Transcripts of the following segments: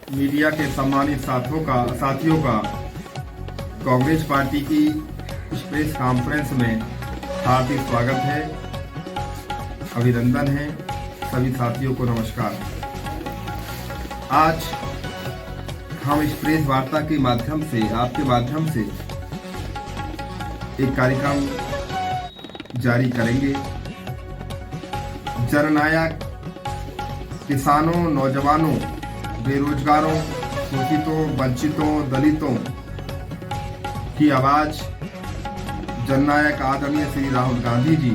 Media के सम्मानित साथियों का कांग्रेस पार्टी की इस प्रेस कॉन्फ्रेंस में हार्दिक स्वागत है, अभिनंदन है। सभी साथियों को नमस्कार। आज हम इस प्रेस वार्ता के माध्यम से, आपके माध्यम से एक कार्यक्रम जारी करेंगे। जननायक किसानों, नौजवानों, बेरोजगारों, शोषितों, वंचितों, दलितों की आवाज जननायक आदरणीय श्री राहुल गांधी जी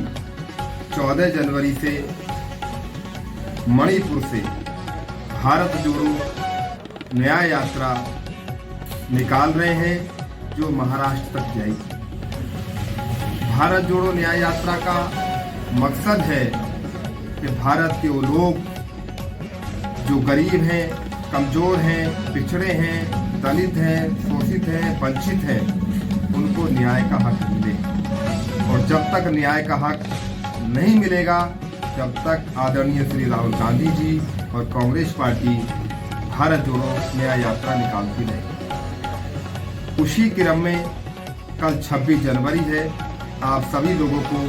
14 जनवरी से मणिपुर से भारत जोड़ो न्याय यात्रा निकाल रहे हैं, जो महाराष्ट्र तक जाएगी। भारत जोड़ो न्याय यात्रा का मकसद है कि भारत के वो लोग जो गरीब हैं, कमजोर हैं, पिछड़े हैं, दलित हैं, शोषित हैं, वंचित हैं, उनको न्याय का हक मिले। और जब तक न्याय का हक नहीं मिलेगा, जब तक आदरणीय श्री राहुल गांधी जी और कांग्रेस पार्टी भारत जोड़ो न्याय यात्रा निकालती रहेगी। उसी क्रम में कल 26 जनवरी है। आप सभी लोगों को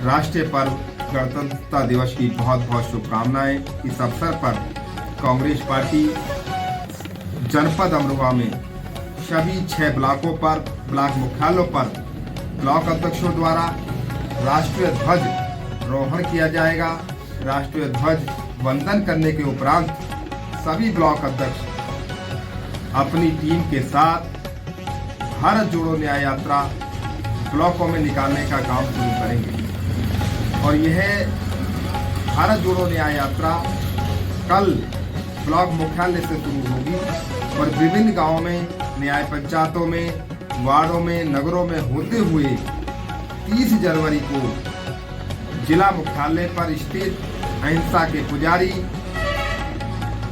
राष्ट्रीय पर्व गणतंत्रता दिवस की बहुत बहुत शुभकामनाएं। इस अवसर पर कांग्रेस पार्टी जनपद अमरोहा में सभी 6 ब्लॉकों पर, ब्लॉक मुख्यालयों पर ब्लॉक अध्यक्षों द्वारा राष्ट्रीय ध्वज रोहण किया जाएगा। राष्ट्रीय ध्वज वंदन करने के उपरांत सभी ब्लॉक अध्यक्ष अपनी टीम के साथ भारत जोड़ो न्याय यात्रा ब्लॉकों में निकालने का काम शुरू करेंगे। और यह भारत जोड़ो न्याय यात्रा कल ब्लॉक मुख्यालय से शुरू होगी और विभिन्न गांवों में, न्याय पंचायतों में, वार्डों में, नगरों में होते हुए 30 जनवरी को जिला मुख्यालय पर स्थित अहिंसा के पुजारी,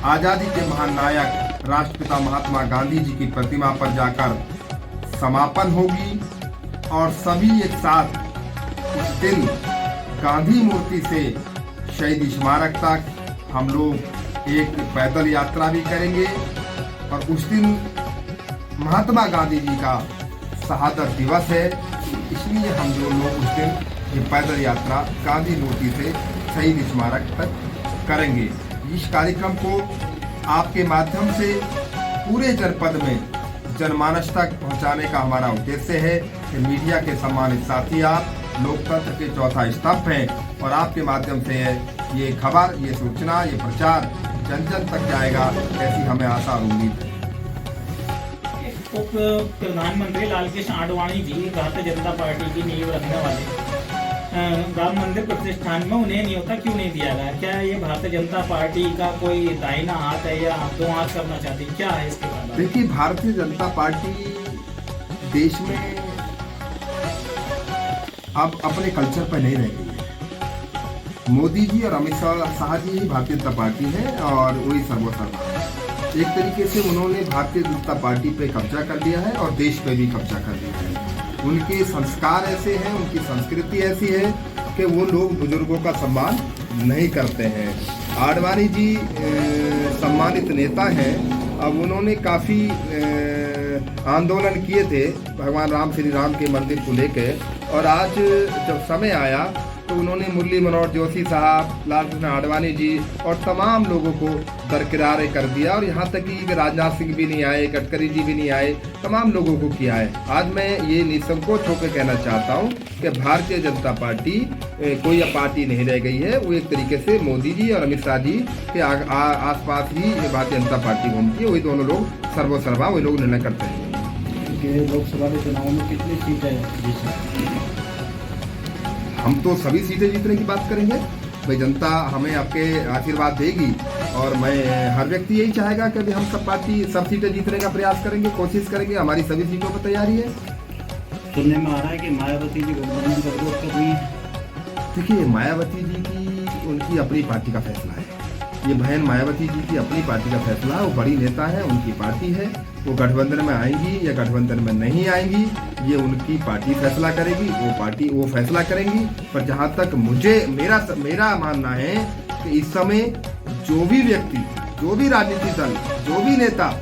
आजादी के महान नायक राष्ट्रपिता महात्मा गांधी जी की प्रतिमा पर जाकर समापन होगी। और सभी एक साथ उस दिन गांधी मूर्ति से शहीद स्मारक तक हम लोग एक पैदल यात्रा भी करेंगे। और उस दिन महात्मा गांधी जी का शहादत दिवस है, इसलिए हम लोग उस दिन ये पैदल यात्रा गांधी मूर्ति से शहीद स्मारक तक करेंगे। इस कार्यक्रम को आपके माध्यम से पूरे जनपद में जनमानस तक पहुंचाने का हमारा उद्देश्य है कि मीडिया के सम्मानित साथी, आप लोकतंत्र के चौथा स्तंभ हैं और आपके माध्यम से ये खबर, ये सूचना, ये प्रचार जन जन तक जाएगा, ऐसी हमें आशा और उम्मीद है। उप प्रधानमंत्री लालकृष्ण आडवाणी जी भारतीय जनता पार्टी की नींव रखने वाले राम मंदिर प्रतिष्ठान में उन्हें न्योता क्यों नहीं दिया गया? क्या ये भारतीय जनता पार्टी का कोई दाहिना हाथ है या दो हाथ करना चाहती है? क्या है इसके बारे में? देखिए, भारतीय जनता पार्टी देश में अब अपने कल्चर पर नहीं रह गई है। मोदी जी और अमित शाह जी ही भारतीय जनता पार्टी है और वही सर्वोसर्वा है। एक तरीके से उन्होंने भारतीय जनता पार्टी पे कब्जा कर लिया है और देश पे भी कब्जा कर लिया है। उनके संस्कार ऐसे हैं, उनकी संस्कृति ऐसी है कि वो लोग बुजुर्गों का सम्मान नहीं करते हैं। आडवाणी जी सम्मानित नेता हैं। अब उन्होंने काफ़ी आंदोलन किए थे भगवान राम, श्री राम के मंदिर को लेकर, और आज जब समय आया तो उन्होंने मुरली मनोहर जोशी साहब, लालकृष्ण आडवाणी जी और तमाम लोगों को दरकिनार कर दिया। और यहाँ तक कि राजनाथ सिंह भी नहीं आए, गडकरी जी भी नहीं आए, तमाम लोगों को किया है। आज मैं ये निसंकोच होकर कहना चाहता हूँ कि भारतीय जनता पार्टी कोई पार्टी नहीं रह गई है। वो एक तरीके से मोदी जी और अमित शाह जी के आसपास ही भारतीय जनता पार्टी घूमती है। वही दोनों लोग सर्वसर्वा, वही लोग निर्णय करते हैं। लोकसभा के चुनाव में कितनी सीटें? हम तो सभी सीटें जीतने की बात करेंगे। भाई, जनता हमें आपके आशीर्वाद देगी और मैं, हर व्यक्ति यही चाहेगा कि हम सब सीटें जीतने का प्रयास करेंगे, कोशिश करेंगे। हमारी सभी सीटों पर तैयारी है। सुनने में आ रहा है कि मायावती जी गठबंधन का विरोध कर रही है। देखिए, मायावती जी की, उनकी अपनी पार्टी का फैसला है। ये बहन मायावती जी की अपनी पार्टी का फैसला है। वो बड़ी नेता है, उनकी पार्टी है। वो गठबंधन में आएंगी या गठबंधन में नहीं आएंगी, ये उनकी पार्टी फैसला करेगी। वो फैसला करेंगी। पर जहाँ तक मेरा मानना है कि इस समय जो भी व्यक्ति जो भी राजनीतिक दल, जो भी नेता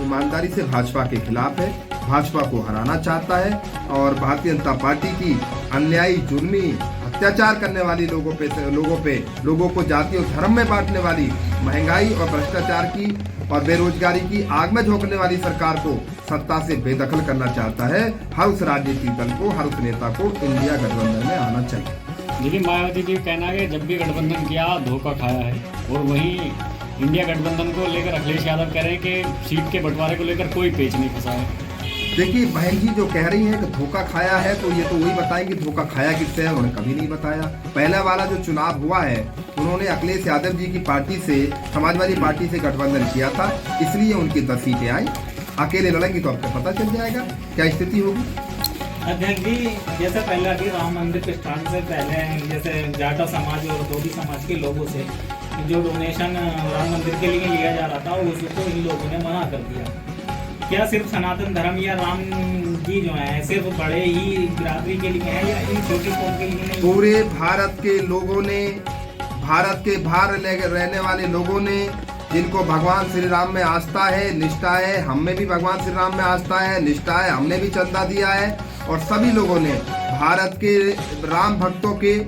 ईमानदारी से भाजपा के खिलाफ है, भाजपा को हराना चाहता है और भारतीय जनता पार्टी की अन्यायी, जुर्मी, अत्याचार करने वाली लोगों को जाति और धर्म में बांटने वाली, महंगाई और भ्रष्टाचार की और बेरोजगारी की आग में झोंकने वाली सरकार को सत्ता से बेदखल करना चाहता है। हर उस राजनीतिक दल को, हर उस नेता को इंडिया गठबंधन में आना चाहिए। लेकिन मायावती जी कहना है कि जब भी गठबंधन किया धोखा खाया है, और वहीं इंडिया गठबंधन को लेकर अखिलेश यादव कह रहे हैं कि सीट के बंटवारे को लेकर कोई पेच नहीं फंसा है। देखिए, बहन जी जो कह रही हैं कि धोखा खाया है, तो ये तो वही बताएंगे धोखा खाया किससे है, उन्होंने कभी नहीं बताया। पहला वाला जो चुनाव हुआ है, उन्होंने अखिलेश यादव जी की पार्टी से, समाजवादी पार्टी से गठबंधन किया था, इसलिए उनकी 10 सीटें आई। अकेले लड़ेंगी तो आपको पता चल जाएगा क्या स्थिति होगी। अध्यक्ष जी, जैसे पहले अभी राम मंदिर प्रतिष्ठान से पहले जैसे जाटा समाज और धोबी समाज के लोगों से जो डोनेशन राम मंदिर के लिए लिया जा रहा था, उसको इन लोगों ने मना कर दिया। क्या सिर्फ सनातन धर्म या राम जी जो है सिर्फ बड़े ही बिरादरी के लिए है या इन छोटी कौम के लिए नहीं? पूरे भारत के लोगों ने, भारत के बाहर रहने वाले लोगों ने, जिनको भगवान श्री राम में आस्था है, निष्ठा है, हम में भी भगवान श्री राम में आस्था है, निष्ठा है, हमने भी चंदा दिया है, और सभी लोगों ने भारत के राम भक्तों के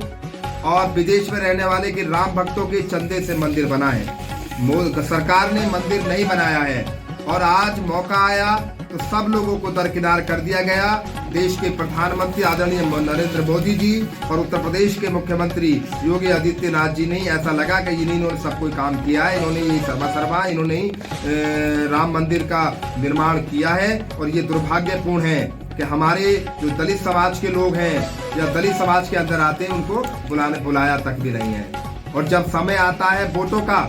और विदेश में रहने वाले के राम भक्तों के चंदे से मंदिर बना है। सरकार ने मंदिर नहीं बनाया है, और आज मौका आया तो सब लोगों को दरकिनार कर दिया गया। देश के प्रधानमंत्री आदरणीय नरेंद्र मोदी जी और उत्तर प्रदेश के मुख्यमंत्री योगी आदित्यनाथ जी ने ऐसा लगा कि इन्होंने सब कोई काम किया है, इन्होंने ये सर्वा इन्होंने ही राम मंदिर का निर्माण किया है। और ये दुर्भाग्यपूर्ण है कि हमारे जो दलित समाज के लोग हैं या दलित समाज के अंदर आते हैं, उनको बुलाया तक भी नहीं है। और जब समय आता है वोटों का,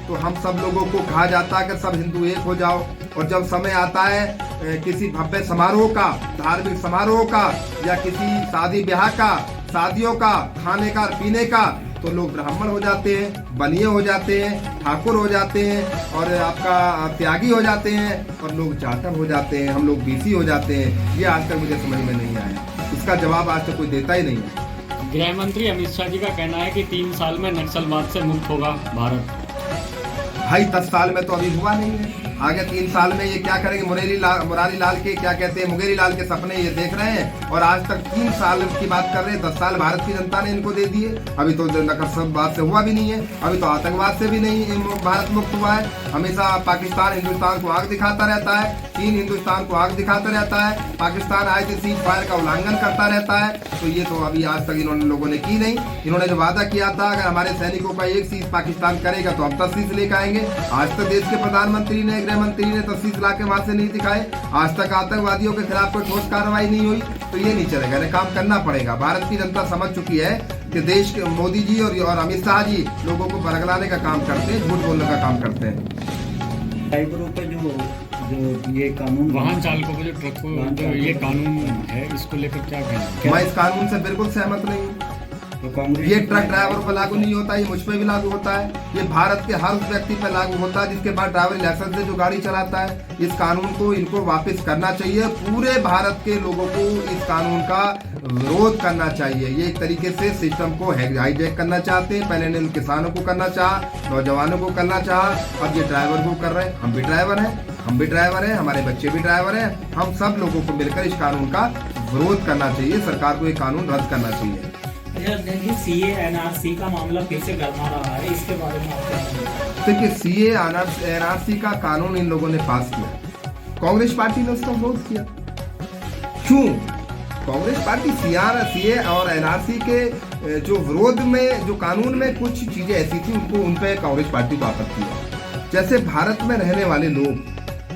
तो हम सब लोगों को कहा जाता है कि सब हिंदू एक हो जाओ, और जब समय आता है किसी भव्य समारोह का, धार्मिक समारोह का, या किसी शादी ब्याह का, शादियों का, खाने का पीने का, तो लोग ब्राह्मण हो जाते हैं, बनिए हो जाते हैं, ठाकुर हो जाते हैं, और आपका त्यागी हो जाते हैं, और लोग जाटव हो जाते हैं, हम लोग बीसी हो जाते हैं। ये आज तक मुझे समझ में नहीं आया, इसका जवाब आज तक कोई देता ही नहीं है। गृह मंत्री अमित शाह जी का कहना है कि 3 साल में नक्सलवाद से मुक्त होगा भारत। भाई 10 साल में तो अभी हुआ नहीं है, आगे 3 साल में ये क्या करेंगे? मुरारी लाल के क्या कहते हैं, मुंगेरी लाल के सपने ये देख रहे हैं, और आज तक 3 साल की बात कर रहे हैं। 10 साल भारत की जनता ने इनको दे दिए, अभी तो नक्सलवाद से हुआ भी नहीं है, अभी तो आतंकवाद से भी नहीं भारत मुक्त हुआ है। हमेशा पाकिस्तान हिंदुस्तान को आग दिखाता रहता है, चीन हिंदुस्तान को आग दिखाता रहता है, पाकिस्तान आए थे सीज फायर का उल्लंघन करता रहता है। तो ये तो अभी आज तक इन्होंने लोगों ने की नहीं। इन्होंने जो वादा किया था अगर हमारे सैनिकों का एक सीज पाकिस्तान करेगा तो हम 10 सीज लेकर आएंगे, आज तक देश के प्रधानमंत्री ने, गृह मंत्री ने 10 सीज ला के वहां से नहीं दिखाए। आज तक आतंकवादियों के खिलाफ कोई ठोस कार्रवाई नहीं हुई, तो ये नहीं चलेगा, इन्हें काम करना पड़ेगा। भारत की जनता समझ चुकी है कि देश के मोदी जी और अमित शाह जी लोगों को बरगलाने का काम करते हैं, झूठ बोलने का काम करते हैं। ड्राइवरों पे जो ये कानून, वाहन चालकों को जो ट्रक को जो ये कानून है, इसको लेकर क्या कहना? मैं इस कानून से बिल्कुल सहमत नहीं हूँ। तो कांग्रेस ये ट्रक ड्राइवरों पर लागू नहीं होता, ये मुझ पर भी लागू होता है, ये भारत के हर उस व्यक्ति पर लागू होता है जिसके पास ड्राइवरी लाइसेंस से जो गाड़ी चलाता है। इस कानून को इनको वापस करना चाहिए, पूरे भारत के लोगों को इस कानून का विरोध करना चाहिए। ये एक तरीके से सिस्टम को हाईजैक करना चाहते हैं। पहले ने किसानों को करना चाहा, नौजवानों को करना चाहा, अब ये ड्राइवर को कर रहे हैं। हम भी ड्राइवर हैं, हमारे बच्चे भी ड्राइवर हैं। हम सब लोगों को मिलकर इस कानून का विरोध करना चाहिए, सरकार को ये कानून रद्द करना चाहिए। सीए एनआरसी का मामला फिर से गरमा रहा है, इसके बारे में आप क्या कहेंगे? देखिए, सीए एनआरसी का कानून इन लोगों ने पास किया, कांग्रेस पार्टी ने उसका विरोध किया। क्यों? कांग्रेस पार्टी सीए और एनआरसी के जो विरोध में, जो कानून में कुछ चीजें ऐसी थी उन पे कांग्रेस पार्टी को आपत्ति है। जैसे भारत में रहने वाले लोग,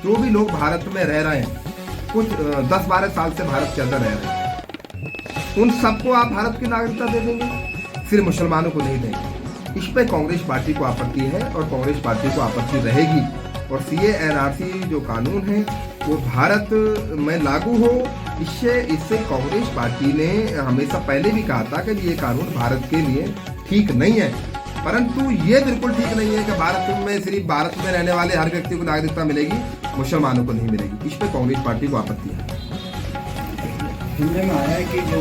जो भी लोग भारत में रह रहे हैं, कुछ 10-12 साल से भारत के अंदर रह रहे हैं, उन सबको आप भारत की नागरिकता दे देंगे, सिर्फ मुसलमानों को नहीं देंगे। इस पे कांग्रेस पार्टी को आपत्ति है और कांग्रेस पार्टी को आपत्ति रहेगी। और सीए एनआरसी जो कानून है वो भारत में लागू हो, इससे कांग्रेस पार्टी ने हमेशा पहले भी कहा था कि ये कानून भारत के लिए ठीक नहीं है। परंतु ये बिल्कुल ठीक नहीं है कि भारत में सिर्फ भारत में रहने वाले हर व्यक्ति को नागरिकता मिलेगी, मुसलमानों को नहीं मिलेगी। इस पे कांग्रेस पार्टी को आपत्ति है। सुनने में आया है कि जो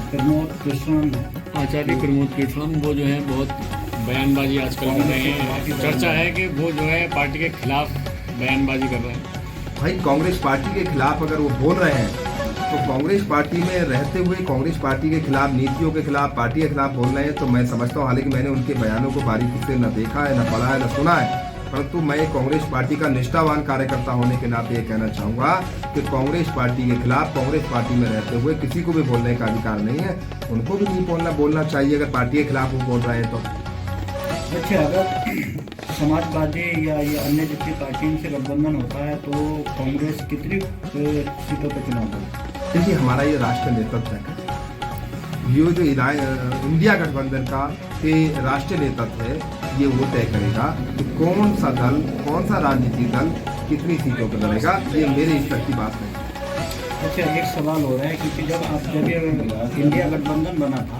प्रमोद कृष्णन, आचार्य प्रमोद कृष्णन, वो जो है बहुत बयानबाजी आजकल कर रहे हैं, चर्चा है कि वो जो है पार्टी के खिलाफ बयानबाजी कर रहे हैं। भाई कांग्रेस पार्टी के खिलाफ अगर वो बोल रहे हैं तो कांग्रेस पार्टी में रहते हुए कांग्रेस पार्टी के खिलाफ, नीतियों के खिलाफ, पार्टी के खिलाफ बोल रहे हैं, तो मैं समझता हूँ, हालांकि मैंने उनके बयानों को बारीकी से न देखा है, न पढ़ा है, न सुना है, परंतु मैं कांग्रेस पार्टी का निष्ठावान कार्यकर्ता होने के नाते ये कहना चाहूँगा कि कांग्रेस पार्टी के खिलाफ, कांग्रेस पार्टी में रहते हुए किसी को भी बोलने का अधिकार नहीं है। उनको भी नहीं बोलना चाहिए अगर पार्टी के खिलाफ वो बोल रहे हैं तो। अच्छा, अगर समाजवादी या ये अन्य जितनी पार्टियों से गठबंधन होता है तो कांग्रेस कितनी सीटों पर चुनाव होगा? देखिए, हमारा ये राष्ट्रीय नेतृत्व है, ये जो इंडिया गठबंधन का राष्ट्रीय नेतृत्व है, ये वो तय करेगा कि कौन सा दल, कौन सा राजनीतिक दल कितनी सीटों पर लड़ेगा। ये मेरे स्तर की बात है। अच्छा, एक सवाल हो रहा है क्योंकि जब इंडिया गठबंधन बना था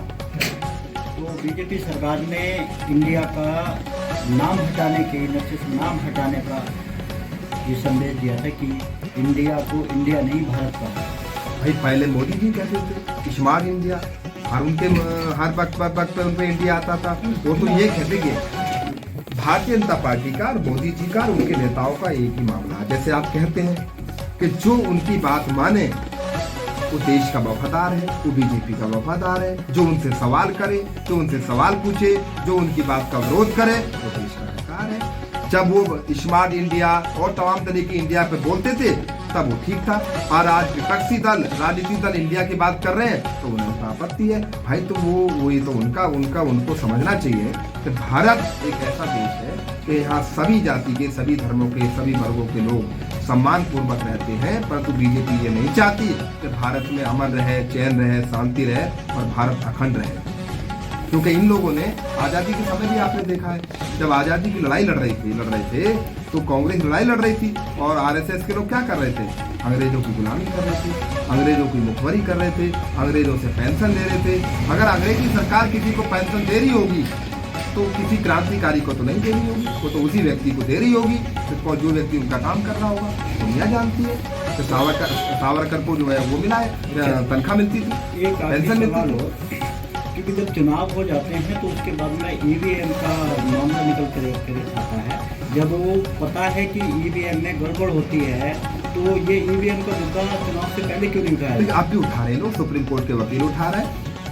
तो बीजेपी सरकार ने इंडिया का नाम हटाने के, नाम हटाने का ये संदेश दिया था कि इंडिया को इंडिया नहीं भारत का। भाई पहले मोदी जी कहते थे स्मार्ट इंडिया, और उनके हर वक्त पे उन पर इंडिया आता था। वो तो ये कहते कि भारतीय जनता पार्टी का और मोदी जी का और उनके नेताओं का एक ही मामला है। जैसे आप कहते हैं कि जो उनकी बात माने वो देश का वफादार है, वो बीजेपी का वफादार है। जो उनसे सवाल करे, जो उनसे सवाल पूछे, जो उनकी बात का विरोध करे, वो देश का सरकार है। जब वो स्मार्ट इंडिया और तमाम तरह की इंडिया पे बोलते थे तब वो ठीक था, और आज विपक्षी दल, राजनीतिक दल इंडिया की बात कर रहे हैं तो उन्हें आपत्ति है। भाई तो वो ये तो उनको समझना चाहिए कि भारत एक ऐसा देश है कि यहाँ सभी जाति के, सभी धर्मों के, सभी वर्गों के लोग सम्मान पूर्वक रहते हैं, परंतु बीजेपी ये नहीं चाहती कि भारत में अमन रहे, चैन रहे, शांति रहे और भारत अखंड रहे। क्योंकि इन लोगों ने आज़ादी के समय भी आपने देखा है, जब आज़ादी की लड़ाई लड़ रहे थे तो कांग्रेस लड़ाई लड़ रही थी और आरएसएस के लोग क्या कर रहे थे? अंग्रेजों की गुलामी कर रहे थे, अंग्रेजों की मुखबरी कर रहे थे, अंग्रेजों से पेंशन ले रहे थे। अगर अंग्रेजी सरकार किसी को पेंशन दे रही होगी तो किसी क्रांतिकारी को तो नहीं दे रही होगी, वो तो उसी व्यक्ति को दे रही होगी तो जो व्यक्ति उनका काम कर रहा होगा। दुनिया जानती है कि सावरकर को जो है वो मिला है, तनख्वाह मिलती थी, पेंशन मिलती थी। क्योंकि जब चुनाव हो जाते हैं तो उसके बाद में ईवीएम का मामला निकल कर आता है। जब वो पता है कि ईवीएम में गड़बड़ होती है तो ये ईवीएम का मुद्दा चुनाव से पहले क्यों नहीं उठाया? आप भी उठा रहे लोग, सुप्रीम कोर्ट के वकील उठा रहे हैं,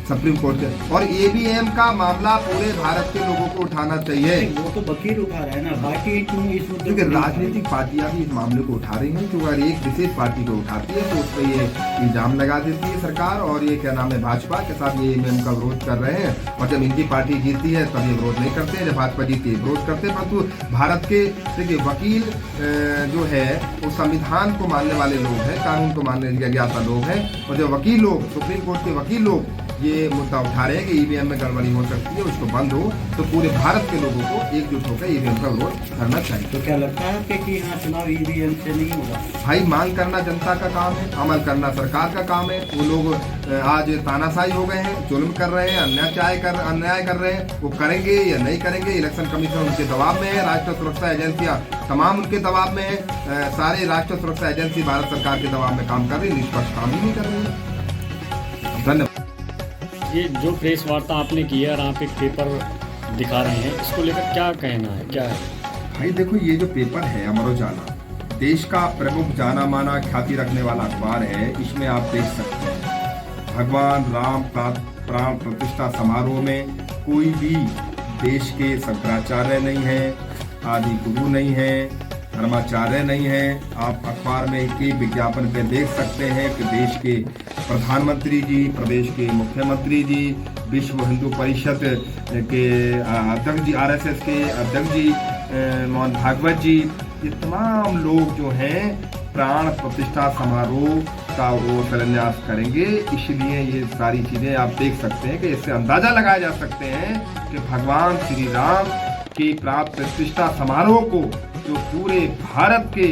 सुप्रीम कोर्ट के, और ईवीएम का मामला पूरे भारत के लोगों को उठाना चाहिए। वो तो वकील उठा रहे हैं ना, बाकी तुम इस मुद्दे क्योंकि राजनीतिक पार्टियां भी इस मामले को उठा रही हैं। तो अगर एक विशेष पार्टी को उठाती है तो उस पर ये इल्जाम लगा देती है सरकार, और ये क्या नाम है, भाजपा के साथ ये ईवीएम का विरोध कर रहे हैं। और जब इनकी पार्टी जीतती है तब ये विरोध नहीं करते, जब भाजपा जीतती है विरोध करते हैं। परंतु भारत के देखिए वकील जो है वो संविधान को मानने वाले लोग हैं, कानून को मानने ज्ञाता लोग हैं, और जो वकील लोग, सुप्रीम कोर्ट के वकील लोग ये मुद्दा उठा रहे हैं कि ईवीएम में गड़बड़ी हो सकती है, उसको बंद हो, तो पूरे भारत के लोगों को एकजुट होकर ईवीएम का विरोध करना चाहिए। तो क्या लगता है कि यहाँ चुनाव ईवीएम से नहीं होगा? भाई मांग करना जनता का काम है, अमल करना सरकार का काम है। वो लोग आज तानाशाही हो गए हैं, जुल्म कर रहे हैं, अन्याय कर रहे हैं, वो करेंगे या नहीं करेंगे? इलेक्शन कमीशन उनके दबाव में है, राष्ट्रीय सुरक्षा एजेंसियां तमाम उनके दबाव में है, सारे राष्ट्रीय सुरक्षा एजेंसी भारत सरकार के दबाव में काम कर रही है, निष्पक्ष काम ही नहीं कर रही है। धन्यवाद। ये जो प्रेस वार्ता आपने की है और आप एक पेपर दिखा रहे हैं, इसको लेकर क्या कहना है, क्या है? भाई देखो, ये जो पेपर है अमर उजाला, देश का प्रमुख जाना माना ख्याति रखने वाला अखबार है। इसमें आप देख सकते हैं भगवान राम प्राण प्रतिष्ठा समारोह में कोई भी देश के शंकराचार्य नहीं है, आदि गुरु नहीं है, धर्माचार्य नहीं है। आप अखबार में एक विज्ञापन पे देख सकते हैं कि देश के प्रधानमंत्री जी, प्रदेश के मुख्यमंत्री जी, विश्व हिंदू परिषद के अध्यक्ष जी, आरएसएस के अध्यक्ष जी मोहन भागवत जी, ये तमाम लोग जो हैं प्राण प्रतिष्ठा समारोह का वो शिलान्यास करेंगे। इसलिए ये सारी चीज़ें आप देख सकते हैं कि इससे अंदाज़ा लगाया जा सकते हैं कि भगवान श्री राम के प्राण प्रतिष्ठा समारोह को, जो पूरे भारत के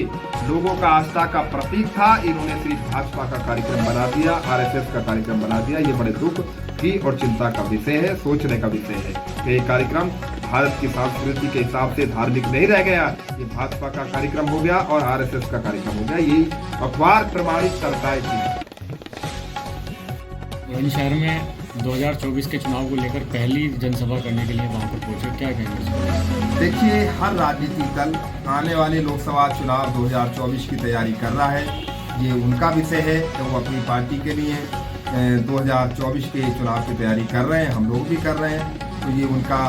लोगों का आस्था का प्रतीक था, इन्होंने सिर्फ भाजपा का कार्यक्रम बना दिया, आरएसएस का कार्यक्रम बना दिया। ये बड़े दुख की और चिंता का विषय है, सोचने का विषय है कि ये कार्यक्रम भारत की संस्कृति के हिसाब से धार्मिक नहीं रह गया, ये भाजपा का कार्यक्रम हो गया और आरएसएस का कार्यक्रम हो गया। ये अखबार प्रमाणित करता है कि शहर में 2024 के चुनाव को लेकर पहली जनसभा करने के लिए वहां पर पहुंचे, क्या कहेंगे इसको? देखिए, हर राजनीतिक दल आने वाले लोकसभा चुनाव 2024 की तैयारी कर रहा है। ये उनका विषय है कि वो अपनी पार्टी के लिए 2024 के चुनाव की तैयारी कर रहे हैं, हम लोग भी कर रहे हैं। तो ये उनका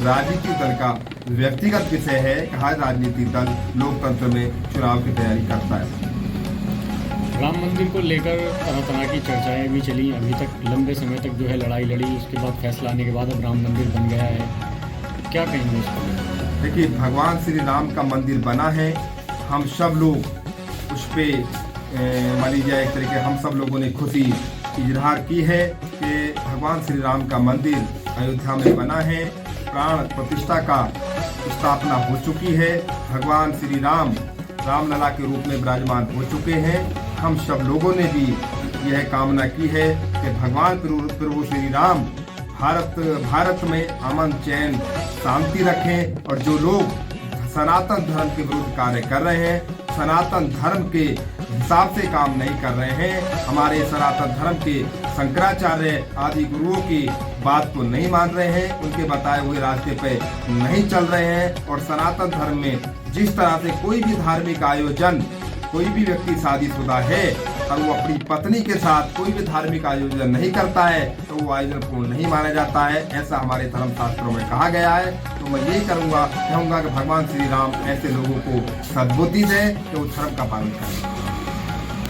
राजनीतिक दल का व्यक्तिगत विषय है कि हर राजनीतिक दल लोकतंत्र में चुनाव की तैयारी करता है। राम मंदिर को लेकर तरह तरह की चर्चाएं भी चली, अभी तक लंबे समय तक जो है लड़ाई लड़ी, उसके बाद फैसला आने के बाद अब राम मंदिर बन गया है, क्या कहेंगे इसको? देखिए, भगवान श्री राम का मंदिर बना है, हम सब लोग उस पर मान लीजिए एक तरीके हम सब लोगों ने खुशी इजहार की है कि भगवान श्री राम का मंदिर अयोध्या में बना है, प्राण प्रतिष्ठा का स्थापना हो चुकी है, भगवान श्री राम रामलला के रूप में विराजमान हो चुके हैं। हम सब लोगों ने भी यह कामना की है कि भगवान प्रभु श्री राम भारत में अमन चैन शांति रखें, और जो लोग सनातन धर्म के विरुद्ध कार्य कर रहे हैं, सनातन धर्म के हिसाब से काम नहीं कर रहे हैं, हमारे सनातन धर्म के शंकराचार्य आदि गुरुओं की बात को नहीं मान रहे हैं, उनके बताए हुए रास्ते पे नहीं चल रहे हैं, और सनातन धर्म में जिस तरह से कोई भी धार्मिक आयोजन, कोई भी व्यक्ति शादीशुदा है और वो अपनी पत्नी के साथ कोई भी धार्मिक आयोजन नहीं करता है तो वो आयोजन पूर्ण नहीं माना जाता है, ऐसा हमारे धर्म शास्त्रों में कहा गया है। तो मैं यही कहूँगा कि भगवान श्री राम ऐसे लोगों को सद्बुद्धि दें कि वो धर्म का पालन करें।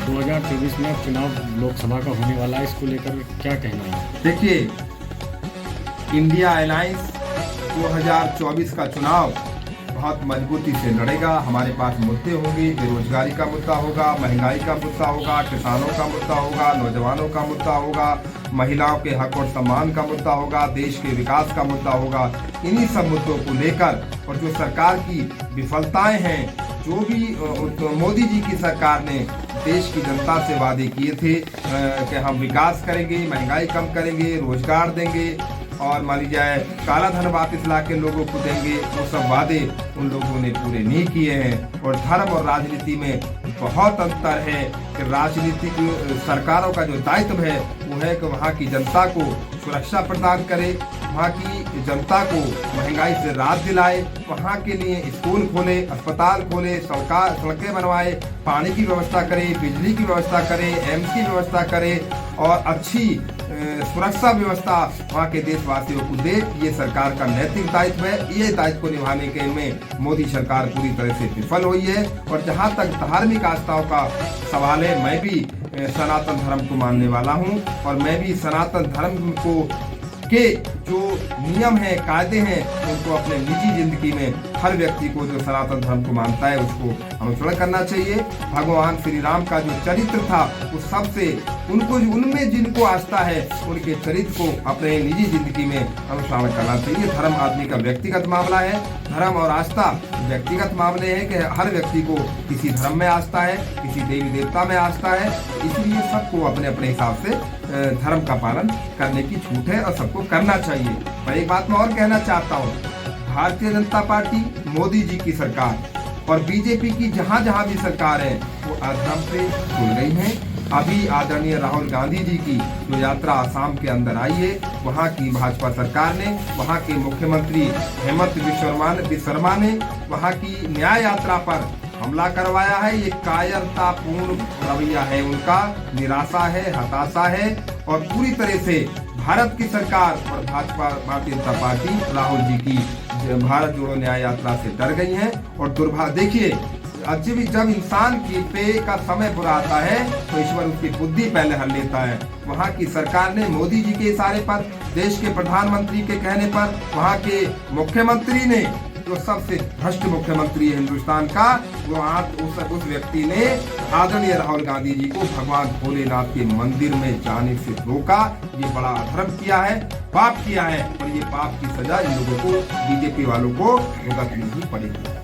2024 में अब चुनाव लोकसभा का होने वाला है, इसको लेकर क्या कहना है? देखिए, इंडिया अलायंस 2024 का चुनाव बहुत मजबूती से लड़ेगा। हमारे पास मुद्दे होंगे, बेरोजगारी का मुद्दा होगा, महंगाई का मुद्दा होगा, किसानों का मुद्दा होगा, नौजवानों का मुद्दा होगा, महिलाओं के हक और सम्मान का मुद्दा होगा, देश के विकास का मुद्दा होगा। इन्हीं सब मुद्दों को लेकर और जो सरकार की विफलताएं हैं, जो भी मोदी जी की सरकार ने देश की जनता से वादे किए थे कि हम विकास करेंगे, महंगाई कम करेंगे, रोजगार देंगे और मान लीजिए काला धन वापिस ला के लोगों को देंगे, वो सब वादे उन लोगों ने पूरे नहीं किए हैं। और धर्म और राजनीति में बहुत अंतर है कि राजनीतिक सरकारों का जो दायित्व है वो है कि वहाँ की जनता को सुरक्षा प्रदान करे, वहाँ की जनता को महंगाई से राहत दिलाए, वहाँ के लिए स्कूल खोले, अस्पताल खोले, सड़कें बनवाए, पानी की व्यवस्था करे, बिजली की व्यवस्था करे, एम्स की व्यवस्था करे और अच्छी सुरक्षा व्यवस्था वहाँ के देशवासियों को दे। ये सरकार का नैतिक दायित्व है। ये दायित्व को निभाने के में मोदी सरकार पूरी तरह से विफल हुई है। और जहाँ तक धार्मिक आस्थाओं का सवाल है, मैं भी सनातन धर्म को मानने वाला हूँ और मैं भी सनातन धर्म को के जो नियम हैं, कायदे हैं, उनको अपने निजी जिंदगी में हर व्यक्ति को जो सनातन धर्म को मानता है उसको अनुसरण करना चाहिए। भगवान श्री राम का जो चरित्र था उस सबसे उनको उनमें जिनको आस्था है उनके चरित्र को अपने निजी जिंदगी में अनुसरण करना चाहिए। धर्म आदमी का व्यक्तिगत मामला है, धर्म और आस्था व्यक्तिगत मामले हैं कि हर व्यक्ति को किसी धर्म में आस्था है, किसी देवी देवता में आस्था है, इसलिए सबको अपने अपने हिसाब से धर्म का पालन करने की छूट है और सबको करना चाहिए। पर एक बात मैं और कहना चाहता हूँ, भारतीय जनता पार्टी, मोदी जी की सरकार और बीजेपी की जहाँ जहाँ भी सरकार है वो अधर्म पे खुल गई हैं। अभी आदरणीय राहुल गांधी जी की जो यात्रा आसाम के अंदर आई है, वहाँ की भाजपा सरकार ने, वहाँ के मुख्यमंत्री हेमंत विश्व शर्मा ने वहाँ की न्याय यात्रा पर हमला करवाया है। ये कायरतापूर्ण रवैया है उनका, निराशा है, हताशा है और पूरी तरह से भारत की सरकार और भाजपा भारतीय जनता पार्टी राहुल जी की भारत जोड़ो न्याय यात्रा से डर गई हैं। और दुर्भाग्य देखिए, जब इंसान की पे का समय बुरा आता है तो ईश्वर उसकी बुद्धि पहले हल लेता है। वहाँ की सरकार ने मोदी जी के इशारे पर, देश के प्रधानमंत्री के कहने पर, वहाँ के मुख्यमंत्री ने जो सबसे भ्रष्ट मुख्यमंत्री है हिंदुस्तान का, वो उस व्यक्ति ने आदरणीय राहुल गांधी जी को भगवान भोलेनाथ के मंदिर में जाने से रोका। ये बड़ा अधर्म किया है, पाप किया है और ये पाप की सजा इन लोगों को, बीजेपी वालों को भुगतनी ही पड़ेगी।